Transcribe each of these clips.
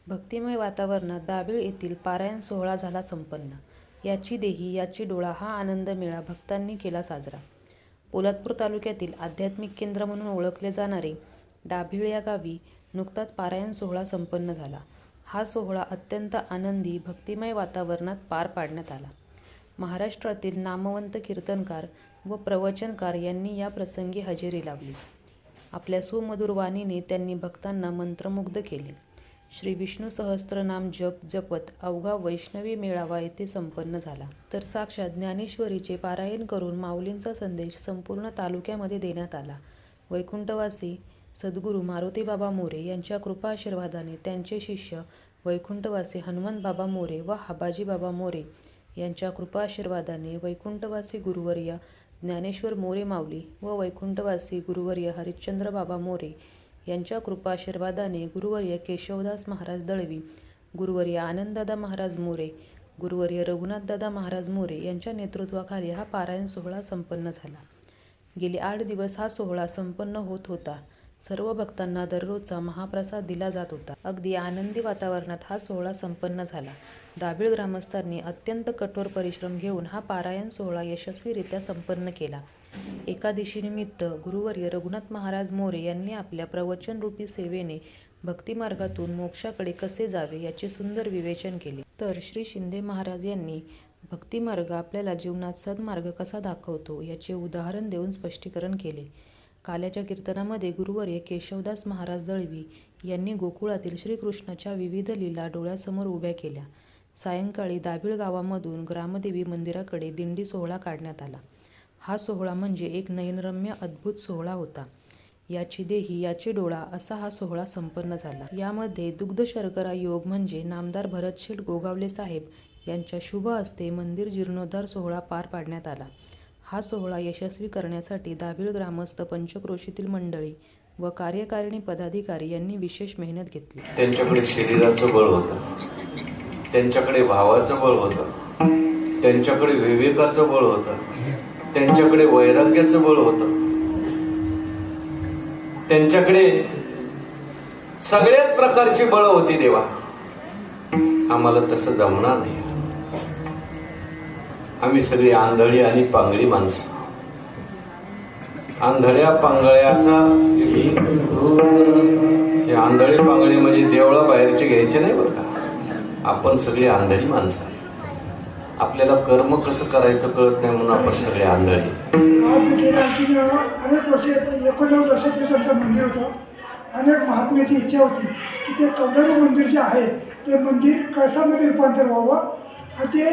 भक्तिमय वातावरणात दाभिळ येथील पारायण सोहळा झाला संपन्न. याची देही याची डोळा हा आनंद मेळा भक्तांनी केला साजरा. पोलादपूर तालुक्यातील आध्यात्मिक केंद्र म्हणून ओळखले जाणारे दाभिळ या गावी नुकताच पारायण सोहळा संपन्न झाला. हा सोहळा अत्यंत आनंदी भक्तिमय वातावरणात पार पाडण्यात आला. महाराष्ट्रातील नामवंत कीर्तनकार व प्रवचनकार यांनी या प्रसंगी हजेरी लावली. आपल्या सुमधुर वाणीने त्यांनी भक्तांना मंत्रमुग्ध केले. श्री विष्णू सहस्त्रनाम जप जपत अवघा वैष्णवी मेळावा येथे संपन्न झाला. तर साक्षात ज्ञानेश्वरीचे पारायण करून माऊलींचा संदेश संपूर्ण तालुक्यामध्ये देण्यात आला. वैकुंठवासी सद्गुरू मारुतीबाबा मोरे यांच्या कृपा आशीर्वादाने त्यांचे शिष्य वैकुंठवासी हनुमंतबाबा मोरे व हाबाजीबाबा मोरे यांच्या कृपा आशीर्वादाने वैकुंठवासी गुरुवर्य ज्ञानेश्वर मोरे माऊली व वैकुंठवासी गुरुवर्य हरिश्चंद्र बाबा मोरे यांच्या कृपा आशीर्वादाने गुरुवर्य केशवदास महाराज दळवी, गुरुवर्य आनंददादा महाराज मोरे, गुरुवर्य रघुनाथदादा महाराज मोरे यांच्या नेतृत्वाखाली हा पारायण सोहळा संपन्न झाला. गेले 8 दिवस हा सोहळा संपन्न होत होता. सर्व भक्तांना दररोजचा महाप्रसाद दिला जात होता. अगदी आनंदी वातावरणात हा सोहळा संपन्न झाला. दाभिळ ग्रामस्थांनी अत्यंत कठोर परिश्रम घेऊन हा पारायण सोहळा यशस्वीरित्या संपन्न केला. एकादशीनिमित्त गुरुवर्य रघुनाथ महाराज मोरे यांनी आपल्या प्रवचनरूपी सेवेने भक्तिमार्गातून मोक्षाकडे कसे जावे याचे सुंदर विवेचन केले. तर श्री शिंदे महाराज यांनी भक्तिमार्ग आपल्याला जीवनात सद्मार्ग कसा दाखवतो याचे उदाहरण देऊन स्पष्टीकरण केले. काल्याच्या कीर्तनामध्ये गुरुवर्य केशवदास महाराज दळवी यांनी गोकुळातील श्रीकृष्णाच्या विविध लीला डोळ्यासमोर उभ्या केल्या. सायंकाळी दाभिळ गावामधून ग्रामदेवी मंदिराकडे दिंडी सोहळा काढण्यात आला. हा सोहळा म्हणजे एक नयनरम्य अद्भुत सोहळा होता. याची देही याची डोळा असा हा सोहळा संपन्न झाला. यामध्ये दुग्ध शर्करा योग म्हणजे नामदार भरतशेठ गोगावले साहेब यांच्या शुभ हस्ते मंदिर जीर्णोद्धार सोहळा पार पाडण्यात आला. हा सोहळा यशस्वी करण्यासाठी दाभिळ ग्रामस्थ पंचक्रोशीतील मंडळी व कार्यकारिणी पदाधिकारी यांनी विशेष मेहनत घेतली. त्यांच्याकडे शरीराचं बळ होतं, त्यांच्याकडे भावाचं बळ होतं, त्यांच्याकडे विवेकाचं बळ होतं, त्यांच्याकडे वैराग्याचं बळ होतं, त्यांच्याकडे सगळ्याच प्रकारची बळ होती. देवा, आम्हाला तसं जमणार नाही. आम्ही सगळी आंधळी आणि पांगळी माणसं. आंधळ्या पांगळ्याचा आंधळी पांगळी म्हणजे देवळा बाहेरचे घ्यायचे नाही बरं का. आपण सगळी आंधळी माणसं. आपल्याला कर्म कसं करायचं कळत नाही म्हणून आपण सगळे आंधळी. आज गेल्या अनेक वर्षे 89 वर्षापूर्वी आमचं मंदिर होतं. अनेक महात्म्याची इच्छा होती की ते कवडरू मंदिर जे आहे ते मंदिर कळसामध्ये रूपांतर व्हावं. आणि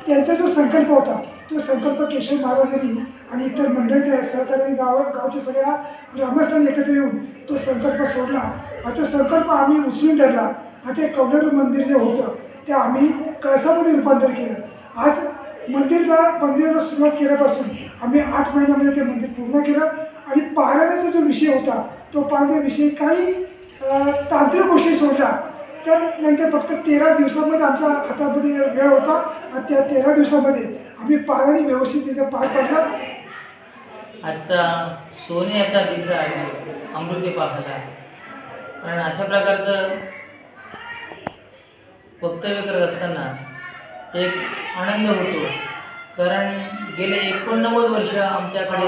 त्यांचा जो संकल्प होता तो संकल्प केशव महाराजांनी आणि इतर मंडळी सहकार्याने गावच्या सगळ्या ग्रामस्थांनी एकत्र येऊन तो संकल्प सोडला. आणि तो संकल्प आम्ही उचलून धरला. आणि ते कवडरू मंदिर जे होतं ते आम्ही कळसामध्ये रूपांतर केलं. आज मंदिराला सुरुवात केल्यापासून आम्ही 8 महिन्यामध्ये ते मंदिर पूर्ण केलं. आणि पारायणाचा जो विषय होता तो पारायणाविषयी काही तांत्रिक गोष्टी सोडल्या तर नंतर फक्त 13 दिवसामध्ये आमचा हातामध्ये वेळ होता. आणि त्या 13 दिवसामध्ये आम्ही पारायण व्यवस्थितरित्या पार पाडलं. आजचा सोन्याचा दिसा आहे अमृते पाहला. कारण अशा प्रकारचं वक्तव्य करत असताना एक आनंद होतो. कारण गेले 89 वर्ष आमच्याकडे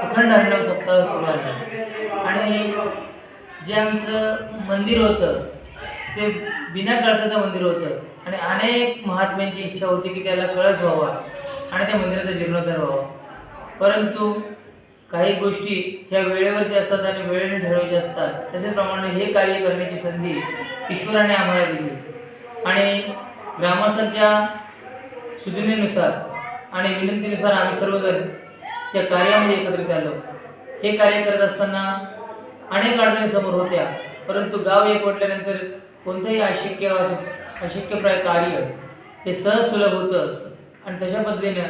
अखंड हरिनाम सप्ताह सुरू आहे. आणि जे आमचं मंदिर होतं ते बिना कळसाचं मंदिर होतं. आणि अनेक महात्म्यांची इच्छा होती की त्याला कळस व्हावा आणि त्या मंदिराचा जीर्णोद्धार व्हावा. परंतु काही गोष्टी ह्या वेळेवरती असतात आणि वेळेने ठरवायच्या असतात. तशाचप्रमाणे हे कार्य करण्याची संधी ईश्वराने आम्हाला दिली. आणि ग्रामस्थांच्या सूचनेनुसार आणि विनंतीनुसार आम्ही सर्वजण त्या कार्यामध्ये एकत्रित आलो. हे कार्य करत असताना अनेक अडचणी समोर होत्या. परंतु गाव एकवटल्यानंतर कोणतंही अशक्यप्राय कार्य हे सहज सुलभ होतं. आणि तशा पद्धतीनं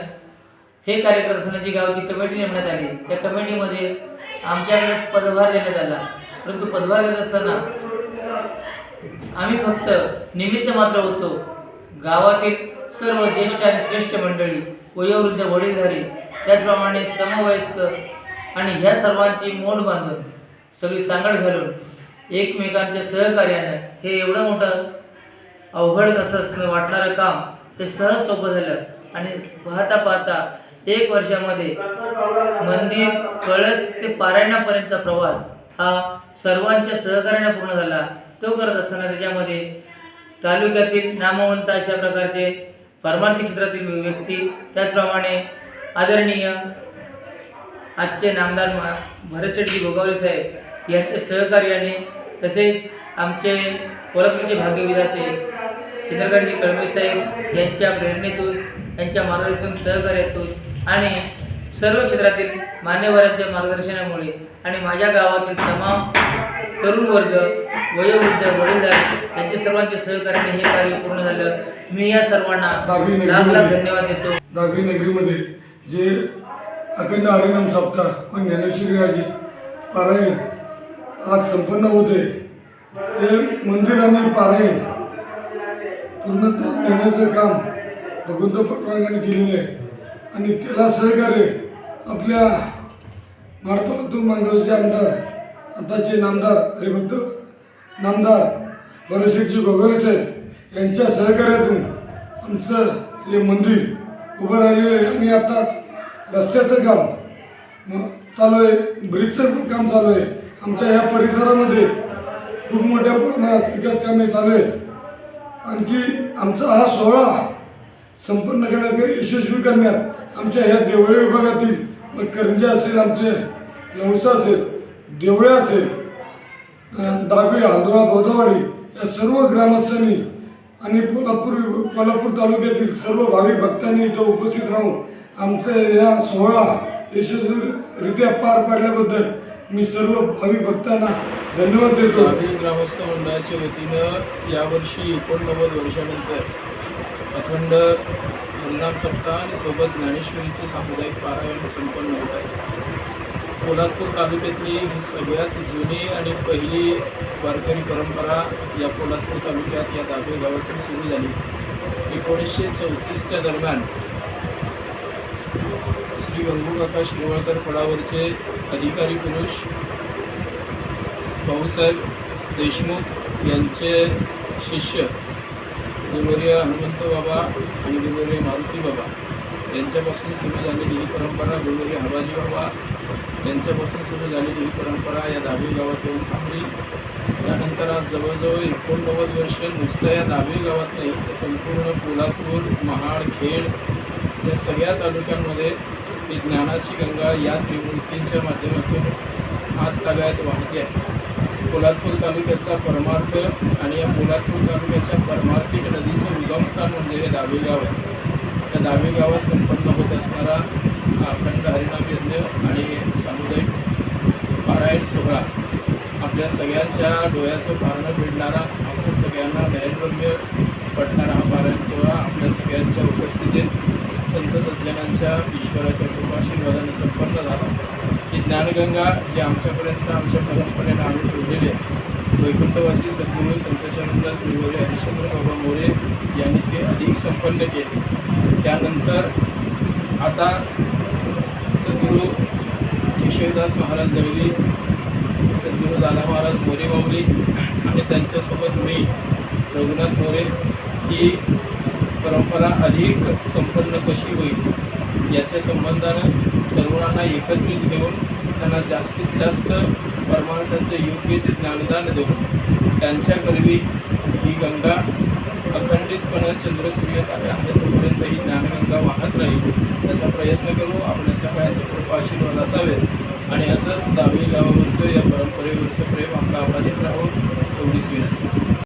हे कार्य करत असताना जी गावची कमिटी नेमण्यात आली त्या कमिटीमध्ये आमच्याकडे पदभार देण्यात आला. परंतु पदभार देत असताना आम्ही फक्त निमित्त मात्र होतो. गावातील सर्व ज्येष्ठ आणि श्रेष्ठ मंडळी, वयोवृद्ध वडीलधारी, त्याचप्रमाणे समवयस्क आणि ह्या सर्वांची मोड बांधून सगळी सांगड घालून एकमेकांच्या सहकार्यानं हे एवढं मोठं अवघड असं वाटणारं काम हे सहज सोपं झालं आणि पाहता पाहता 1 वर्षामध्ये मंदिर कळस ते पारायणापर्यंतचा प्रवास हा सर्वांच्या सहकार्याने पूर्ण झाला. तो करत असताना त्याच्यामध्ये तालुक्यातील नामवंत अशा प्रकारचे पारमार्थिक क्षेत्रातील व्यक्ती, त्याचप्रमाणे आदरणीय आजचे नामदार भरतशेठजी गोगावले साहेब यांच्या सहकार्याने, तसेच आमचे कोल्हापूरचे भाग्यविधाते चंद्रकांतजी कळमे साहेब यांच्या प्रेरणेतून, यांच्या मार्गदर्शनातून, सहकार्यातून आणि सर्व क्षेत्रातील मान्यवरांच्या मार्गदर्शनामुळे आणि माझ्या गावातील तमाम तरुण वर्ग, वयोवृद्ध, वडीलधारी यांच्या सर्वांच्या सहकार्याने हे कार्य पूर्ण झालं. मी या सर्वांना लाख लाख धन्यवाद देतो. दाभी नगरीमध्ये जे अखंड हरिनाम सप्ताह व ज्ञानेश्वरी राजे पारायण आज संपन्न होते, हे मंदिर आणि पारायण पूर्णतः नेण्याचं काम भगवंत पाटोळ्यांनी केलेलं आहे आणि त्याला सहकार्य आपल्या माडपालातून मांगरचे आमदार, आताचे नामदार हरिभक्त नामदार भरतशेठजी गोगावले साहेब यांच्या सहकार्यातून आमचं हे मंदिर उभं राहिलेलं आहे. आणि आताच रस्त्याचं काम चालू आहे, ब्रिजचं पण काम चालू आहे. आमच्या ह्या परिसरामध्ये खूप मोठ्या प्रमाणात विकास कामे चालू आहेत. आणखी आमचा हा सोहळा संपन्न करण्यात, यशस्वी करण्यात आमच्या ह्या देवळे विभागातील मग करंजे असेल, आमचे लवसा असेल, देवळे असेल, दाभी, हालदोळा, बौद्धवाडी या सर्व ग्रामस्थांनी आणि कोल्हापूर तालुक्यातील सर्व भाविक भक्तांनी इथं उपस्थित राहून आमचा या सोहळा यशस्वीरित्या पार पाडल्याबद्दल मी सर्व भाविक भक्तांना धन्यवाद देतो. दाभी ग्रामस्थ मंडळाच्या वतीनं यावर्षी 89 वर्षानंतर अखंड हरिनाम सप्ताह आणि सोबत ज्ञानेश्वरीचे सामुदायिक पारायण संपन्न होत आहे. पोलादपूर तालुक्यातली ही सगळ्यात जुनी आणि पहिली वारकरी परंपरा या पोलादपूर तालुक्यात या दाभी गावातून सुरू झाली. 1934च्या दरम्यान श्री गंगूकाका शिरवळकर पडावरचे अधिकारी पुरुष भाऊसाहेब देशमुख यांचे शिष्य देवर्य हनुमंत बाबा आणि देवर्य मारुती बाबा यांच्यापासून सुरू झालेली ही परंपरा, देवर्य हबाजी बाबा यांच्यापासून सुरू झालेली ही परंपरा या दाभी गावात येऊन थांबली. त्यानंतर आज जवळजवळ 89 वर्ष नुसतं या दाभी गावात नाही तर संपूर्ण पोलादपूर, महाड, खेड या सगळ्या तालुक्यांमध्ये ही ज्ञानाची गंगा या त्रिमूर्तींच्या माध्यमातून आज सगळ्यात वाहते आहे. पोलादपूर तालुक्याचा परमार्थ आणि या पोलादपूर तालुक्याच्या परमार्थिक नदीचं उगमस्थान म्हणजे हे दाभी गाव आहे. त्या दाभी गावात संपन्न होत असणारा हा अखंड हरिनाम यज्ञ आणि सामुदायिक पारायण सोहळा आपल्या सगळ्यांच्या डोळ्याचं पारणं भिडणारा, आपल्या सगळ्यांना नैर्गम्य पडणारा हा पारायण सोहळा आपल्या सगळ्यांच्या उपस्थितीत संत सज्जनांच्या ईश्वराच्या कृपाशीर्वादाने संपन्न झाला. ही ज्ञानगंगा जी आमच्यापर्यंत आमच्या परंपरेनं आम्ही ठेवलेली आहे, वैकुंठवासी सद्गुरू संतचरणदास गुरुवर्य हरिश्चंद्र बाबा मोरे यांनी ते अधिक संपन्न केले. त्यानंतर आता सद्गुरू केशवदास महाराज जवली, सद्गुरू दादा महाराज मोरे माऊली आणि त्यांच्यासोबत मी रघुनाथ मोरे ही परंपरा अधिक संपन्न कशी होईल याच्या संबंधानं तरुणांना एकत्रित घेऊन त्यांना जास्तीत जास्त परमार्थाचे योग्य ते ज्ञानदान देऊन त्यांच्याकरवी ही गंगा अखंडितपणे चंद्रसूर्य आहे तोपर्यंत ही ज्ञानगंगा वाहत राहील त्याचा प्रयत्न करू. आपल्या सगळ्यांचे कृपा आशीर्वाद असावेत आणि असंच दाभी गावावरचं या परंपरेवरचं प्रेम आपलं अबाधित राहून एवढीच विनंती.